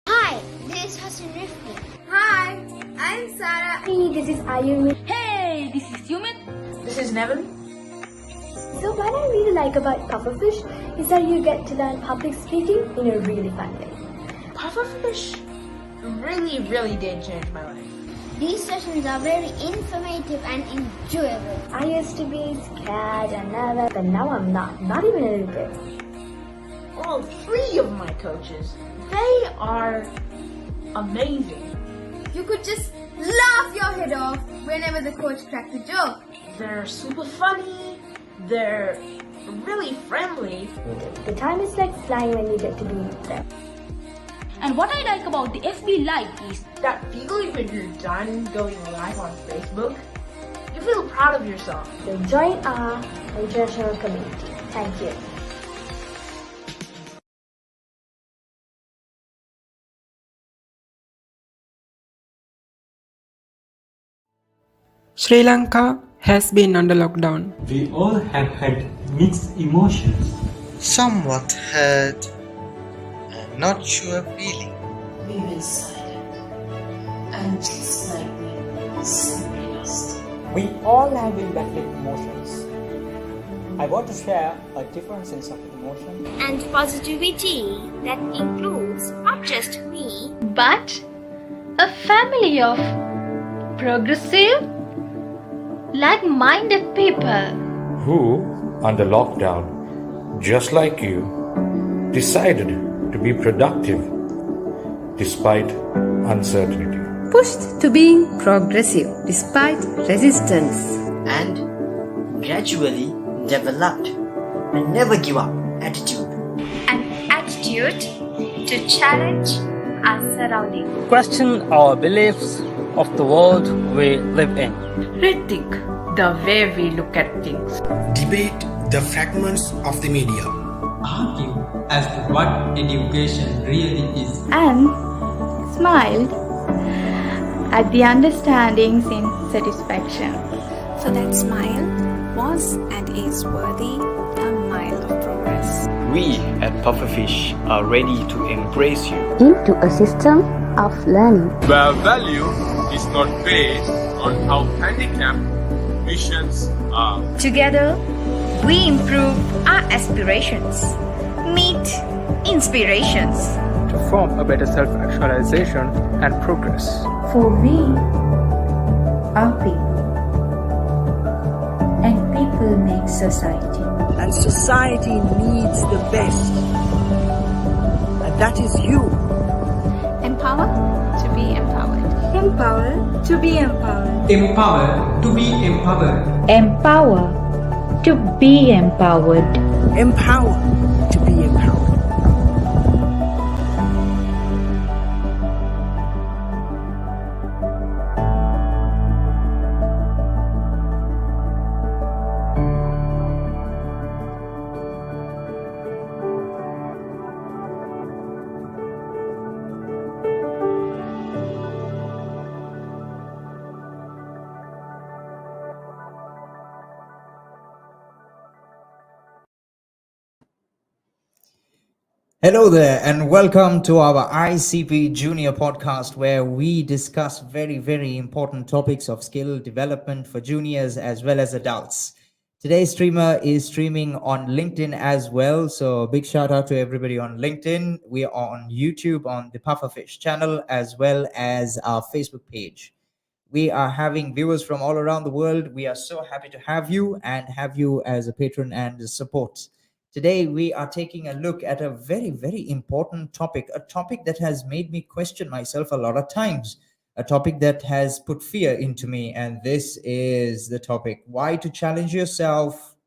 Hi, this is Hassan Rifki. Hi, I'm Sarah. Hey, this is Ayumi. Hey, this is Yumit. This is Nevin. So what I really like about pufferfish is that you get to learn public speaking in a really fun way. Pufferfish really did change my life. These sessions are very informative and enjoyable. I used to be scared and nervous, but now I'm not even a little bit. All three of my coaches, they are amazing. You could just laugh your head off whenever the coach cracked a joke. They're super funny, they're really friendly. The time is like flying when you get to be with them. And what I like about the FB Live is That feeling when you're done going live on Facebook, you feel proud of yourself. So join our international community. Thank you. Sri Lanka has been under lockdown. We all have had mixed emotions. Somewhat hurt and not sure feeling. We were silent and just like we simply lost. We all have been battling emotions. I want to share a different sense of emotion And positivity that includes not just me, but a family of progressive, like-minded people who, under lockdown, just like you, decided to be productive despite uncertainty. Pushed to being progressive despite resistance. And gradually developed a never give up attitude. an attitude to challenge our surroundings. question our beliefs of the world we live in. Rethink the way we look at things. Debate the fragments of the media. Argue as to what education really is. And smiled at the understandings in satisfaction. So that smile was and is worthy a mile of progress. We at Pufferfish are ready to embrace you into a system of learning. Where value is not based on how handicapped missions are. Together, we improve our aspirations, meet inspirations. To form a better self-actualization and progress. For we are people, and people make society. And society needs the best. And that is you. Empower to be empowered. Empower to be empowered. Empower to be empowered. Empower to be empowered. Empower to be empowered. Hello there and welcome to our ICP Junior podcast where we discuss very important topics of skill development for juniors as well as adults. Today's streamer is streaming on LinkedIn as well. So big shout out to everybody on LinkedIn. We are on YouTube on the Pufferfish channel as well as our Facebook page. We are having viewers from all around the world. We are so happy to have you and have you as a patron and support. Today, we are taking a look at a very, very important topic, a topic that has made me question myself a lot of times, a topic that has put fear into me. And this is the topic: why to challenge yourself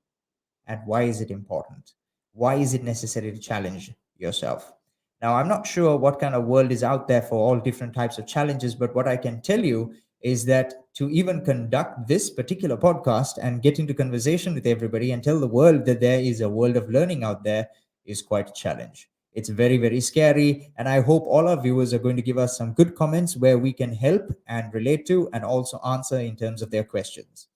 and why is it important? Why is it necessary to challenge yourself? Now, I'm not sure what kind of world is out there for all different types of challenges, but what I can tell you is that to even conduct this particular podcast and get into conversation with everybody and tell the world that there is a world of learning out there is quite a challenge. It's very, very scary. And I hope all our viewers are going to give us some good comments where we can help and relate to and also answer in terms of their questions.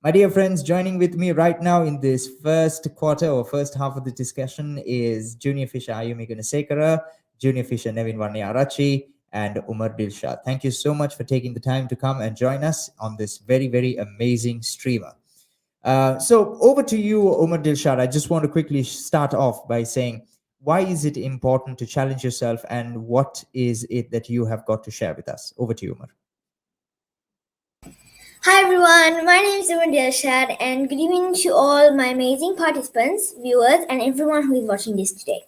My dear friends, joining with me right now in this first quarter or first half of the discussion is Junior Fisher Ayumi Gunasekara, Junior Fisher Nevin Varnayarachi, and Umar Dilshad. Thank you so much for taking the time to come and join us on this very, very amazing streamer. So over to you, Umar Dilshad. I just want to quickly start off by saying, why is it important to challenge yourself and what is it that you have got to share with us? Over to you, Umar. Hi everyone, my name is Umar Dilshad and good evening to all my amazing participants, viewers and everyone who is watching this today.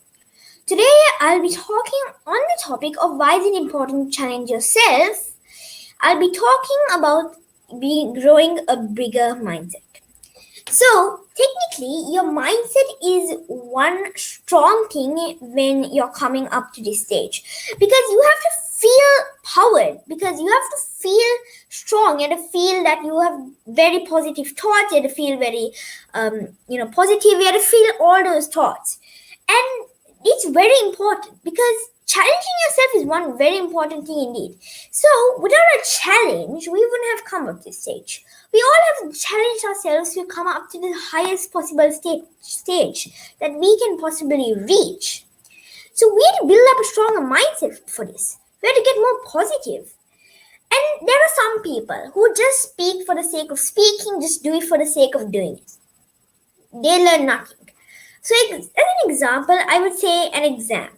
Today I'll be talking on the topic of why is it important to challenge yourself. I'll be talking about growing a bigger mindset. So technically your mindset is one strong thing when you're coming up to this stage, because you have to feel powered, because you have to feel strong, you have to feel that you have very positive thoughts, you have to feel very positive, you have to feel all those thoughts. And it's very important because challenging yourself is one very important thing indeed. So without a challenge, we wouldn't have come up this stage. We all have challenged ourselves to come up to the highest possible stage that we can possibly reach. So we have to build up a stronger mindset for this. We have to get more positive. And there are some people who just speak for the sake of speaking, just do it for the sake of doing it. They learn nothing. So as an example, I would say an exam.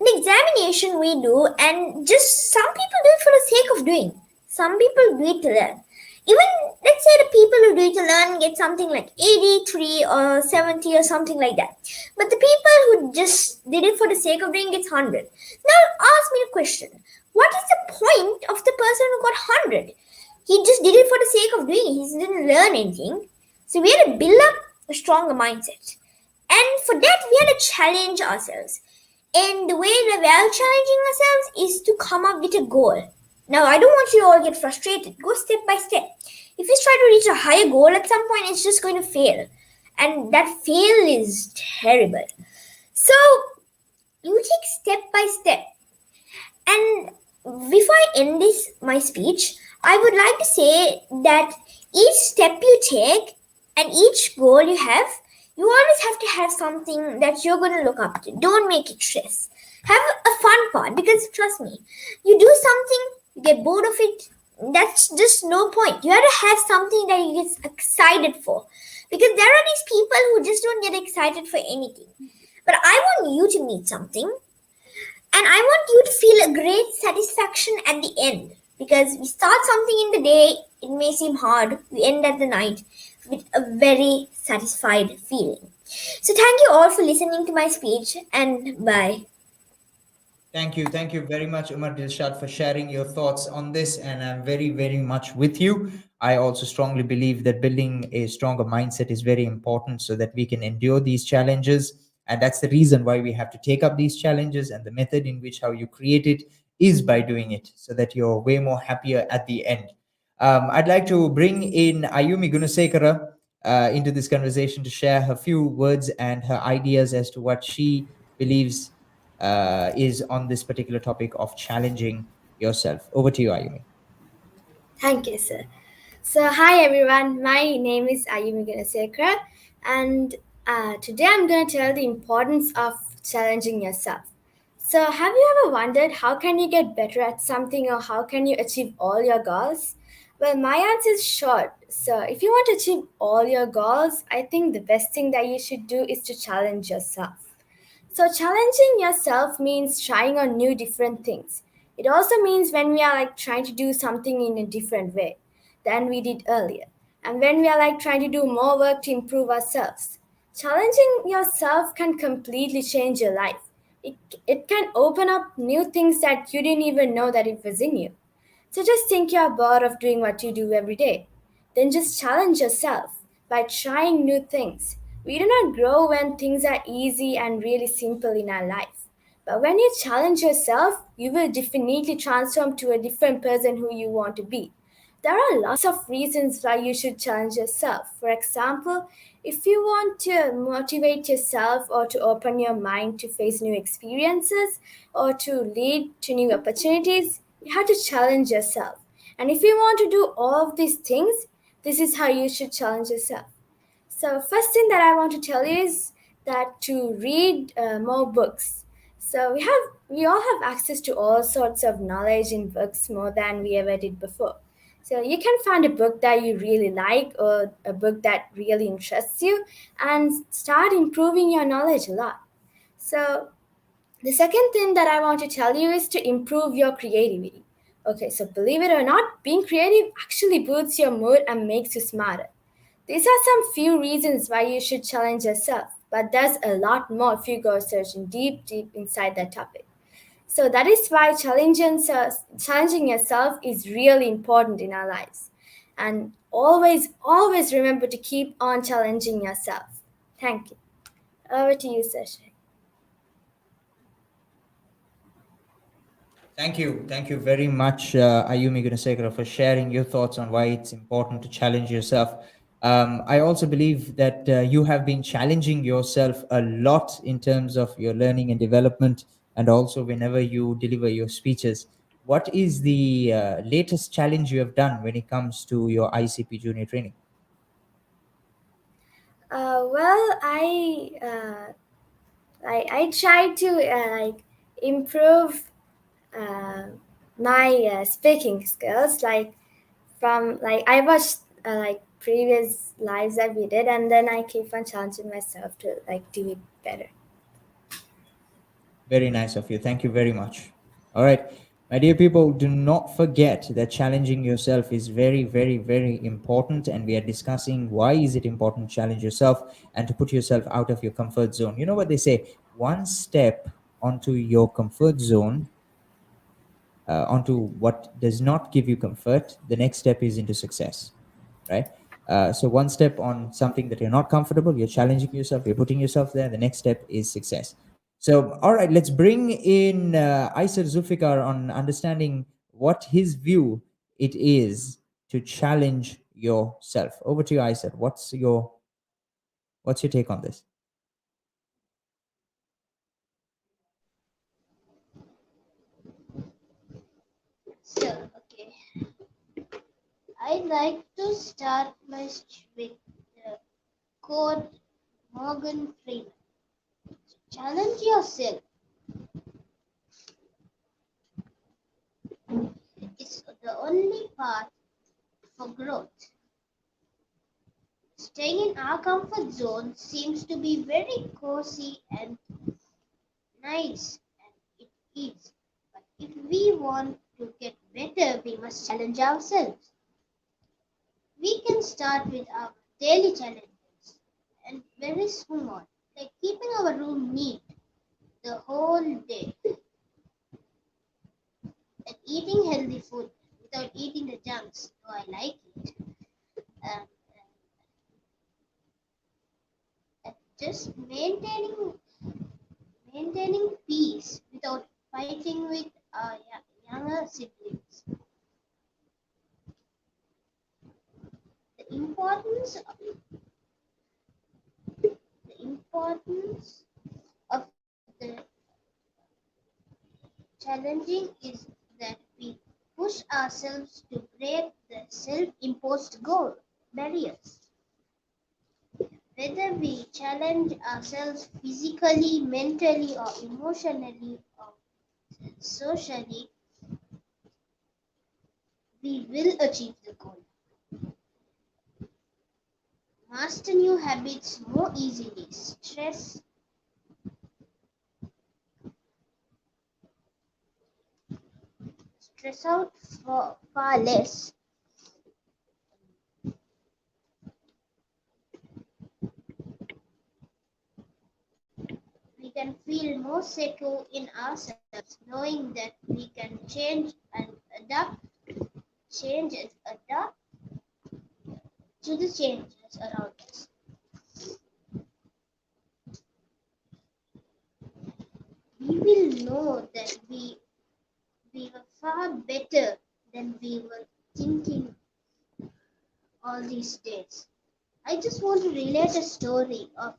An examination we do, and just some people do it for the sake of doing. Some people do it to learn. Even, let's say the people who do it to learn get something like 83 or 70 or something like that. But the people who just did it for the sake of doing gets 100. Now ask me a question. What is the point of the person who got 100? He just did it for the sake of doing it. He didn't learn anything. So we had to build up a stronger mindset. And for that, we had to challenge ourselves. And the way that we are challenging ourselves is to come up with a goal. Now, I don't want you to all get frustrated. Go step by step. If you try to reach a higher goal, at some point, it's just going to fail. And that fail is terrible. So, you take step by step. And before I end my speech, I would like to say that each step you take and each goal you have, you always have to have something that you're going to look up to. Don't make it stress. Have a fun part, because trust me, you do something, you get bored of it, that's just no point. You have to have something that you get excited for, because there are these people who just don't get excited for anything. But I want you to meet something, and I want you to feel a great satisfaction at the end, because we start something in the day, it may seem hard, we end at the night with a very satisfied feeling. So thank you all for listening to my speech, and bye. Thank you. Thank you very much, Umar Dilshad, for sharing your thoughts on this. And I'm very, very much with you. I also strongly believe that building a stronger mindset is very important so that we can endure these challenges. And that's the reason why we have to take up these challenges. And the method in which how you create it is by doing it so that you're way more happier at the end. I'd like to bring in Ayumi Gunasekara into this conversation to share her few words and her ideas as to what she believes is on this particular topic of challenging yourself. Over to you, Ayumi. Thank you, sir. So, hi everyone. My name is Ayumi Gunasekara, and today I'm going to tell the importance of challenging yourself. So, have you ever wondered how can you get better at something, or how can you achieve all your goals? Well, my answer is short. So, if you want to achieve all your goals, I think the best thing that you should do is to challenge yourself. So, challenging yourself means trying on new different things. It also means when we are like trying to do something in a different way than we did earlier, and when we are like trying to do more work to improve ourselves. Challenging yourself can completely change your life. It, it can open up new things that you didn't even know that it was in you. So just think you're bored of doing what you do every day. Then just challenge yourself by trying new things. We do not grow when things are easy and really simple in our life. But when you challenge yourself, you will definitely transform to a different person who you want to be. There are lots of reasons why you should challenge yourself. For example, if you want to motivate yourself or to open your mind to face new experiences or to lead to new opportunities, you have to challenge yourself. And if you want to do all of these things, this is how you should challenge yourself. So, first thing that I want to tell you is that to read more books. So we all have access to all sorts of knowledge in books more than we ever did before. So you can find a book that you really like or a book that really interests you and start improving your knowledge a lot. So the second thing that I want to tell you is to improve your creativity. Okay, so believe it or not, being creative actually boosts your mood and makes you smarter. These are some few reasons why you should challenge yourself, but there's a lot more if you go searching deep inside that topic. So that is why challenging yourself is really important in our lives. And always remember to keep on challenging yourself. Thank you. Over to you, Sasha. Thank you very much, Ayumi Gunasekara, for sharing your thoughts on why it's important to challenge yourself. I also believe that you have been challenging yourself a lot in terms of your learning and development, and also whenever you deliver your speeches. What is the latest challenge you have done when it comes to your ICP junior training? Well, I try to improve uh, my speaking skills. From I watched previous lives that we did, and then I keep on challenging myself to do it better. Very nice of you. Thank you very much. All right. My dear people, do not forget that challenging yourself is very, very, very important. And we are discussing why is it important to challenge yourself and to put yourself out of your comfort zone. You know what they say? One step onto your comfort zone, onto what does not give you comfort, the next step is into success, right? So one step on something that you're not comfortable, you're challenging yourself, you're putting yourself there. The next step is success. So, all right, let's bring in Aisar Zulfikar on understanding what his view it is to challenge yourself. Over to you, Aisar. What's your take on this? So, okay. I'd like to start with the quote Morgan Freeman. Challenge yourself. It's the only path for growth. Staying in our comfort zone seems to be very cozy and nice, and it is. But if we want to get better, we must challenge ourselves. We can start with our daily challenges and very small, like keeping our room neat the whole day and eating healthy food without eating the junks, though I like it. Um, and just maintaining peace without fighting with our younger siblings. The importance of the challenging is that we push ourselves to break the self-imposed goal barriers. Whether we challenge ourselves physically, mentally, or emotionally, or socially, we will achieve the goal. Master new habits more easily. Stress out far less. We can feel more secure in ourselves, knowing that we can change and adapt to the changes around us. We will know that we were far better than we were thinking all these days. I just want to relate a story of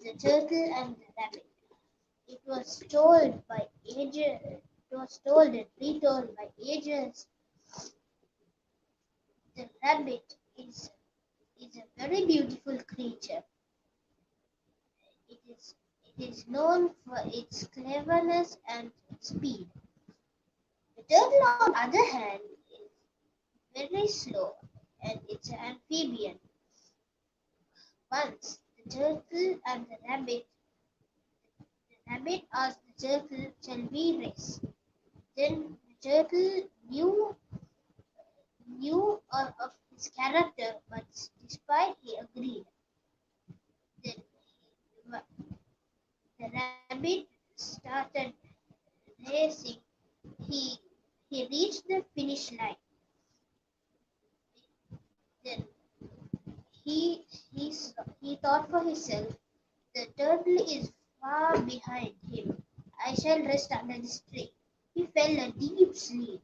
the turtle and the rabbit. It was told by ages. It was told and retold by ages. The rabbit is a very beautiful creature. It is known for its cleverness and speed. The turtle, on the other hand, is very slow and it's an amphibian. Once the turtle and the rabbit asked the turtle, "Shall we race?" Then the turtle knew of his character, but despite he agreed. Then the rabbit started racing. He he reached the finish line. Then he thought for himself, "The turtle is far behind him. I shall rest under this tree." He fell a deep sleep.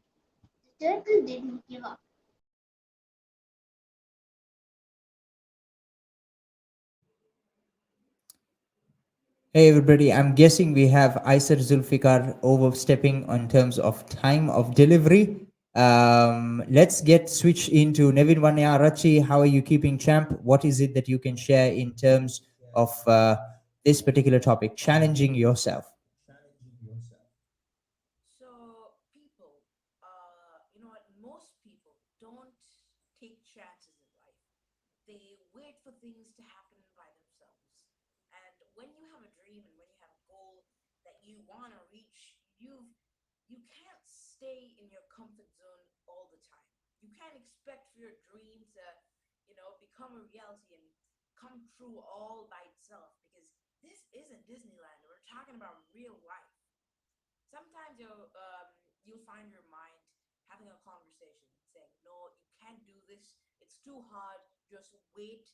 The turtle didn't give up. Hey everybody, I'm guessing we have Aisar Zulfikar overstepping on terms of time of delivery. Let's get switched into Nevin Vanyarachi. How are you keeping, champ? What is it that you can share in terms of this particular topic, challenging yourself? So people, you know what? Most people don't take chances in life. They wait for things to happen by themselves. And when you have a dream and when you have a goal that you want to reach, you can't stay in your comfort zone all the time. You can't expect for your dream to, become a reality and come true all by itself because this isn't Disneyland. We're talking about real life. Sometimes you'll find your mind having a conversation saying, "No, you can't do this. It's too hard. Just wait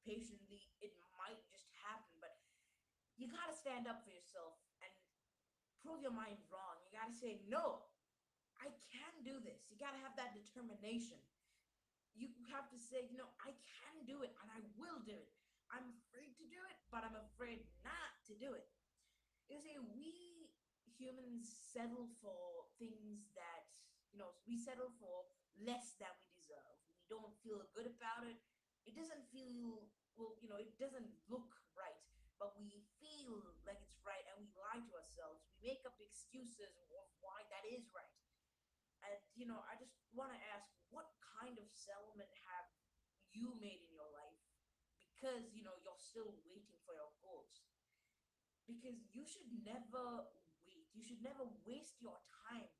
patiently. It might just happen." But you gotta stand up for yourself and prove your mind wrong. You gotta say, "No, I can do this." You gotta have that determination. You have to say, "I can do it and I will do it. I'm afraid to do it, but I'm afraid not to do it." You see, we humans settle for things that, we settle for less than we deserve. We don't feel good about it. It doesn't feel, well, it doesn't look right, but we feel like it's right and we lie to ourselves. We make up excuses of why that is right. And, I just want to ask, what kind of settlement have you made in your life because, you're still waiting for your goals? Because you should never wait. You should never waste your time.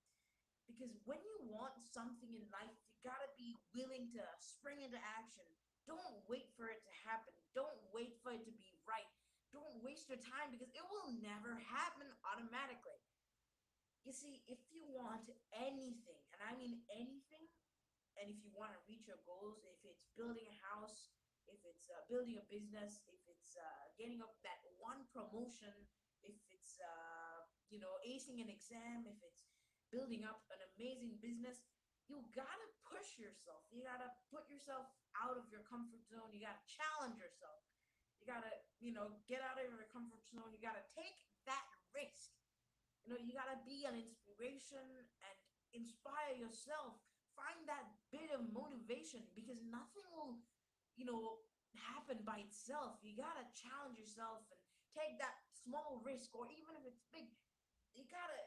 Because when you want something in life, you gotta be willing to spring into action. Don't wait for it to happen. Don't wait for it to be right. Don't waste your time because it will never happen automatically. You see, if you want anything, and I mean anything, and if you want to reach your goals, if it's building a house, if it's building a business, if it's getting up that one promotion, if it's acing an exam, if it's building up an amazing business, you gotta push yourself. You gotta put yourself out of your comfort zone. You gotta challenge yourself. You gotta get out of your comfort zone. You gotta take that risk. You gotta be an inspiration and inspire yourself. Find that bit of motivation because nothing will, happen by itself. You gotta challenge yourself and take that small risk, or even if it's big, you gotta,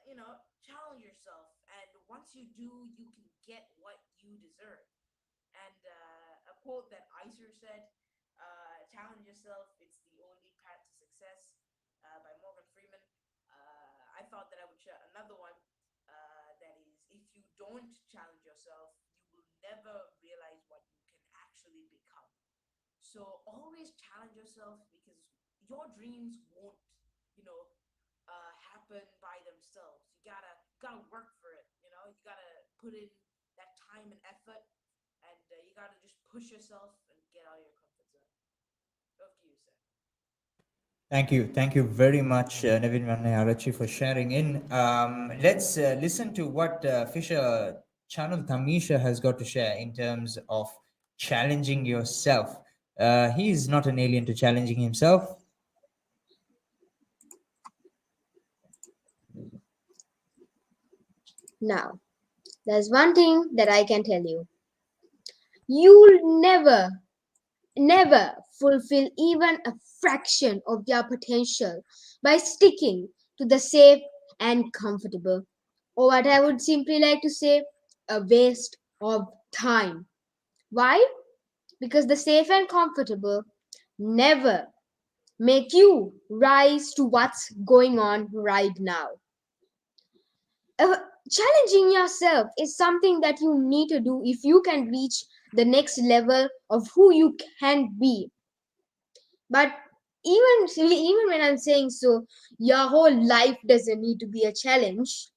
challenge yourself. And once you do, you can get what you deserve. And a quote that Iser said, challenge yourself, it's the only path to success, by Morgan Freeman. I thought that I would share another one, that is, if you don't challenge yourself, you will never realize what you can actually become. So always challenge yourself, because your dreams won't, happen by themselves. You gotta work for it. You gotta put in that time and effort, and you gotta just push yourself and get out of your comfort zone. Over to you, sir. Thank you very much, Navin Manayarachi, for sharing in. Let's listen to what Fisher Channel Tamisha has got to share in terms of challenging yourself. He is not an alien to challenging himself. Now, there's one thing that I can tell you. You'll never fulfill even a fraction of your potential by sticking to the safe and comfortable, or what I would simply like to say, a waste of time. Why? Because the safe and comfortable never make you rise to what's going on right now. Challenging yourself is something that you need to do if you can reach the next level of who you can be. But even when I'm saying so, your whole life doesn't need to be a challenge.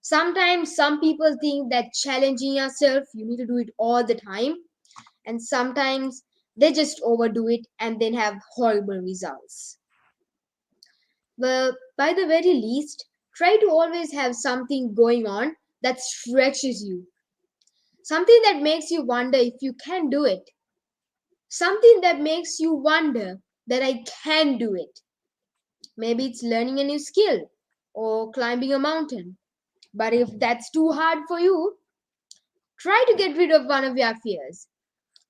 Sometimes some people think that challenging yourself, you need to do it all the time, and sometimes they just overdo it and then have horrible results. Well, by the very least, try to always have something going on that stretches you. Something that makes you wonder if you can do it. Something that makes you wonder that I can do it. Maybe it's learning a new skill or climbing a mountain. But if that's too hard for you, try to get rid of one of your fears.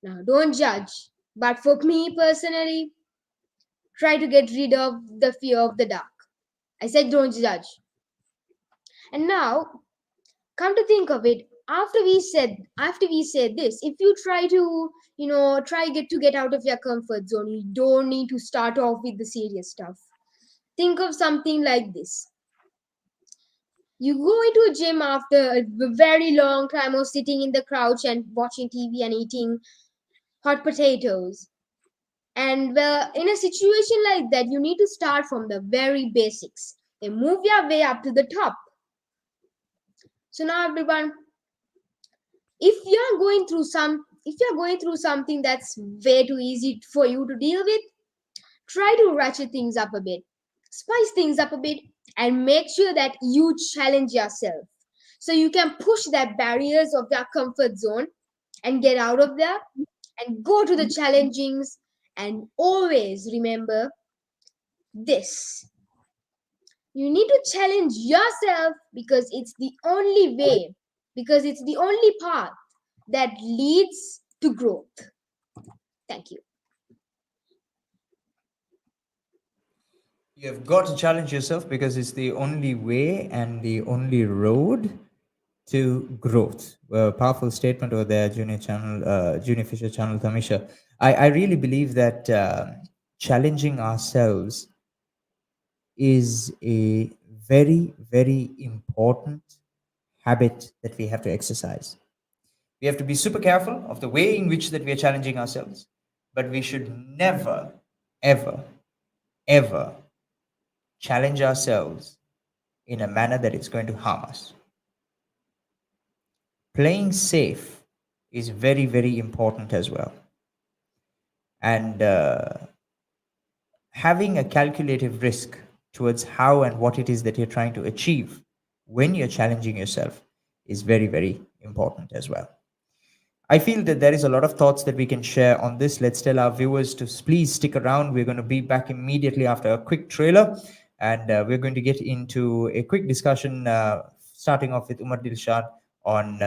Now, don't judge. But for me personally, try to get rid of the fear of the dark. I said don't judge. And now, come to think of it, after we said this, if you try to, get out of your comfort zone, you don't need to start off with the serious stuff. Think of something like this. You go into a gym after a very long time of sitting in the couch and watching TV and eating hot potatoes. And well, in a situation like that, you need to start from the very basics. Then move your way up to the top. So now everyone, if you're going through something that's way too easy for you to deal with, try to ratchet things up a bit, spice things up a bit, and make sure that you challenge yourself so you can push that barriers of your comfort zone and get out of there and go to the challengings. And always remember this: you need to challenge yourself because it's the only way, because it's the only path that leads to growth. Thank you. You've got to challenge yourself because it's the only way and the only road to growth. Powerful statement over there, Junior Fisher Channel Tamisha. I really believe that challenging ourselves is a very, very important habit that we have to exercise. We have to be super careful of the way in which that we are challenging ourselves, but we should never, ever, ever challenge ourselves in a manner that is going to harm us. Playing safe is very, very important as well. And having a calculative risk towards how and what it is that you're trying to achieve when you're challenging yourself is very, very important as well. I feel that there is a lot of thoughts that we can share on this. Let's tell our viewers to please stick around. We're going to be back immediately after a quick trailer, and we're going to get into a quick discussion, starting off with Umar Dilshad on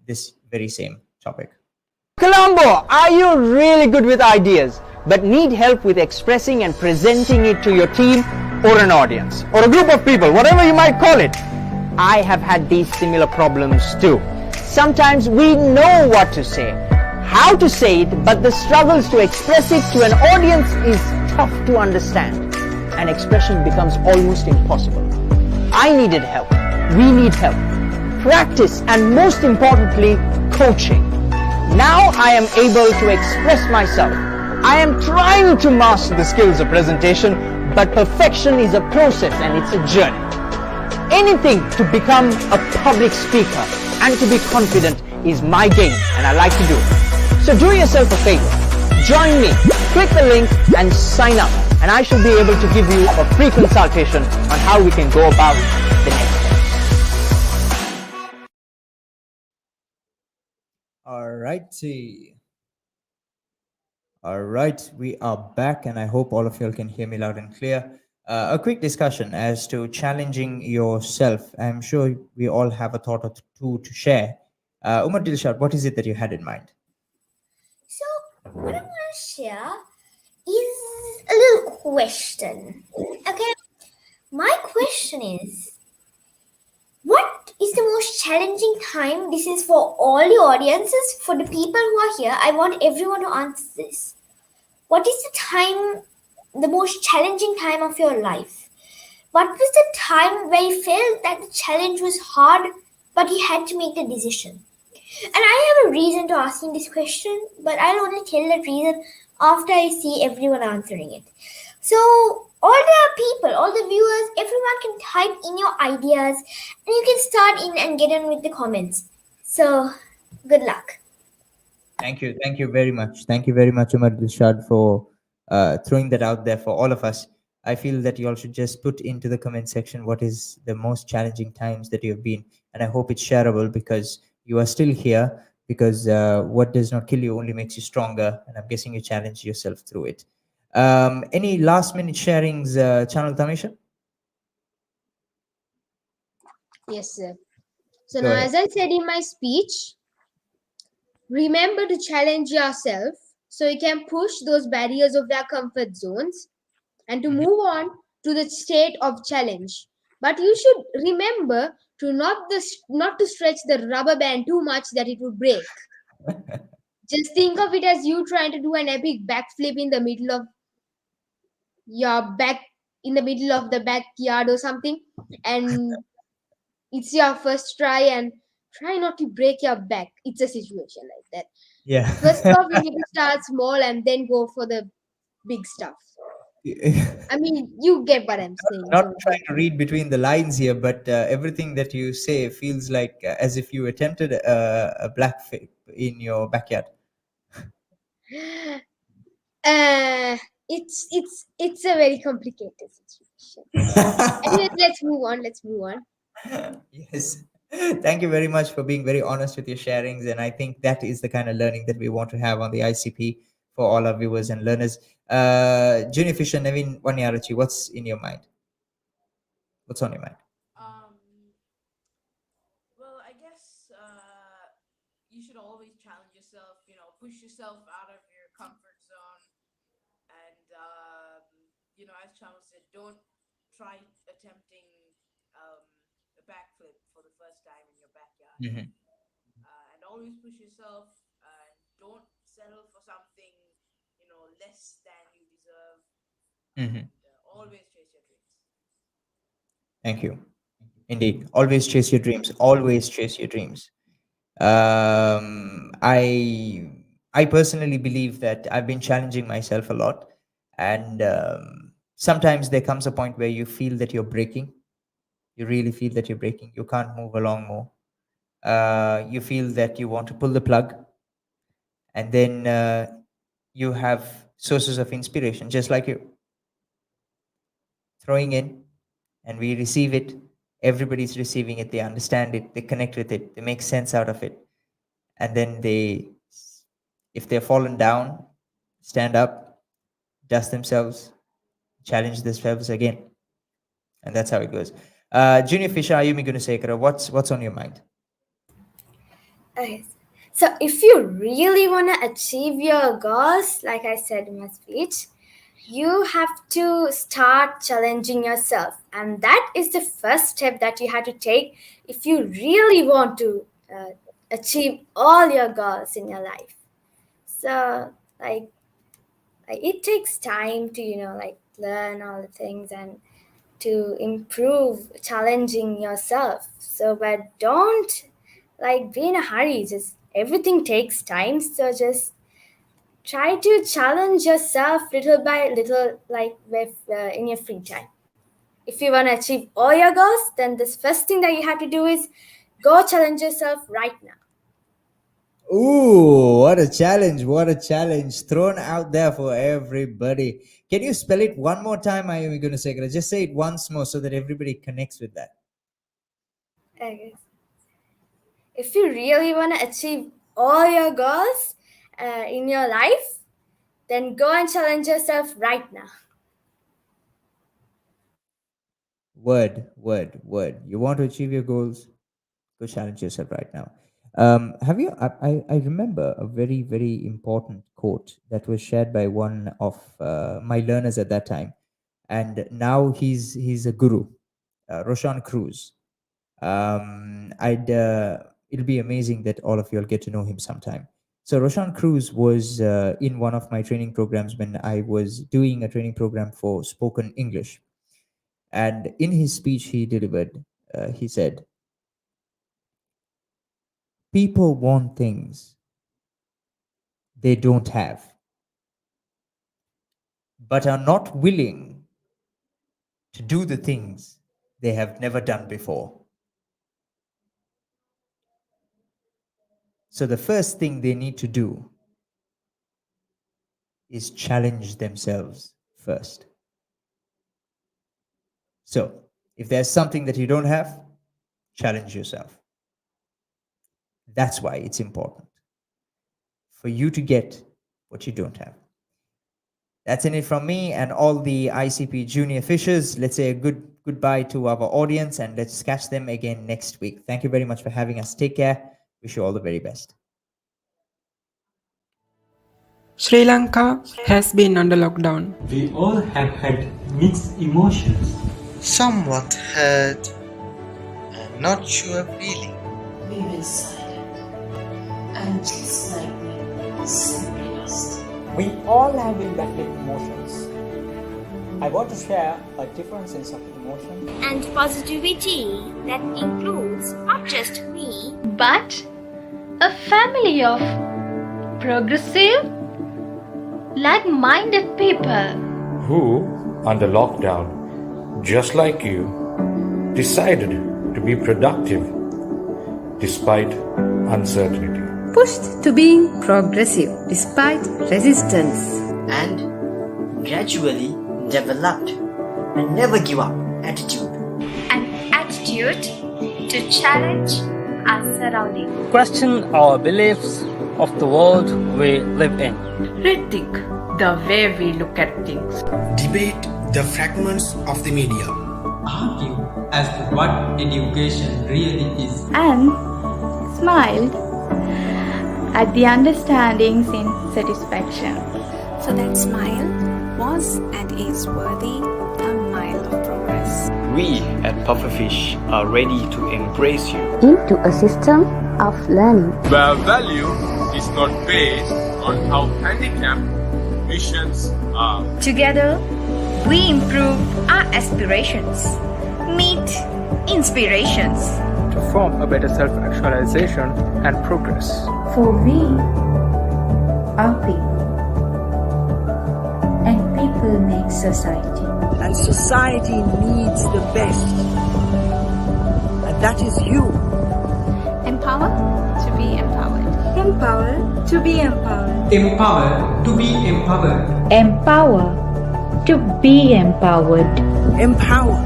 this very same topic. Colombo, are you really good with ideas but need help with expressing and presenting it to your team or an audience or a group of people, whatever you might call it? I have had these similar problems too. Sometimes we know what to say, how to say it, but the struggles to express it to an audience is tough to understand, and expression becomes almost impossible. I needed help. We need help. Practice, and most importantly, coaching. Now I am able to express myself. I am trying to master the skills of presentation, but perfection is a process and it's a journey. Anything to become a public speaker and to be confident is my game, and I like to do it. So do yourself a favor. Join me, click the link and sign up, and I shall be able to give you a free consultation on how we can go about the next step. Alrighty. All right, we are back, and I hope all of you all can hear me loud and clear. A quick discussion as to challenging yourself. I'm sure we all have a thought or two to share. Umar Dilshad, what is it that you had in mind? So, what I want to share is a little question. Okay, my question is, what is the most challenging time? This is for all the audiences, for the people who are here. I want everyone to answer this. What is the time, the most challenging time of your life? What was the time where you felt that the challenge was hard, but you had to make the decision? And I have a reason to asking this question, but I'll only tell that reason after I see everyone answering it. So, all the people, all the viewers, everyone can type in your ideas, and you can start in and get on with the comments. So, good luck. Thank you very much. Thank you very much, Umar Dilshad, for throwing that out there for all of us. I feel that you all should just put into the comment section what is the most challenging times that you've been, and I hope it's shareable because you are still here. Because what does not kill you only makes you stronger, and I'm guessing you challenge yourself through it. Any last minute sharings, Channel Tamisha? Yes, sir. So Go now, ahead. as I said in my speech, remember to challenge yourself so you can push those barriers of their comfort zones and to move on to the state of challenge. But you should remember to not to stretch the rubber band too much that it would break. Just think of it as you trying to do an epic backflip in the middle of the backyard or something, and it's your first try, and try not to break your back. It's a situation like that. Yeah. First off, you need to start small and then go for the big stuff. I mean, you get what I'm saying. Not So trying to read between the lines here, but everything that you say feels like as if you attempted a black flip in your backyard. It's a very complicated situation. Anyways, let's move on. Yes. Thank you very much for being very honest with your sharings. And I think that is the kind of learning that we want to have on the ICP for all our viewers and learners. Junior Fisher, Naveen Wanyarachi, what's in your mind? What's on your mind? Well, I guess you should always challenge yourself, push yourself out of your comfort zone. And, as Chama said, don't try attempting a backflip for the first time in your backyard. And always push yourself. Don't settle for something, less than you deserve. And always chase your dreams. Thank you. Indeed. Always chase your dreams. Always chase your dreams. I personally believe that I've been challenging myself a lot, and sometimes there comes a point where you feel that you're breaking. You really feel that you're breaking. You can't move along more. You feel that you want to pull the plug, and then you have sources of inspiration, just like you, throwing in, and we receive it. Everybody's receiving it. They understand it. They connect with it. They make sense out of it, and then if they're fallen down, stand up, dust themselves, challenge themselves again, and that's how it goes. Junior Fisher, Ayumi Gunasekara, what's on your mind? Okay. So if you really want to achieve your goals, like I said in my speech, you have to start challenging yourself. And that is the first step that you have to take if you really want to achieve all your goals in your life. So it takes time to learn all the things and to improve challenging yourself. So but don't be in a hurry. Just everything takes time, so just try to challenge yourself little by little, in your free time. If you want to achieve all your goals, then this first thing that you have to do is go challenge yourself right now. Ooh, what a challenge! What a challenge thrown out there for everybody. Can you spell it one more time? I am going to say it. Just say it once more so that everybody connects with that. Okay. If you really want to achieve all your goals in your life, then go and challenge yourself right now. Word. You want to achieve your goals? Go challenge yourself right now. Have you? I remember a very, very important quote that was shared by one of my learners at that time, and now he's a guru, Roshan Cruz. It'll be amazing that all of you will get to know him sometime. So Roshan Cruz was in one of my training programs when I was doing a training program for spoken English, and in his speech he delivered, he said, people want things they don't have, but are not willing to do the things they have never done before. So the first thing they need to do is challenge themselves first. So if there's something that you don't have, challenge yourself. That's why it's important for you to get what you don't have. That's it from me and all the ICP junior fishers. Let's say a goodbye to our audience and let's catch them again next week. Thank you very much for having us. Take care. Wish you all the very best. Sri Lanka has been under lockdown. We all have had mixed emotions. Somewhat hurt and not sure feeling. We were silent and just like me, simply lost. We all have been battling emotions. I want to share a different sense of emotion and positivity that includes not just me, but a family of progressive, like-minded people who, under lockdown, just like you, decided to be productive despite uncertainty. Pushed to being progressive despite resistance. And gradually developed a never give up attitude. An attitude to challenge our surroundings. Question our beliefs of the world we live in. Rethink the way we look at things. Debate the fragments of the media. Argue as to what education really is. And smiled at the understandings in satisfaction. So that smile was and is worthy a mile of progress. We at Pufferfish are ready to embrace you into a system of learning where value is not based on how handicapped missions are. Together, we improve our aspirations, meet inspirations to form a better self-actualization and progress. For we are people, and people make society. And society needs the best, and that is you. Empower to be empowered. Empower to be empowered. Empower to be empowered. Empower to be empowered. Empower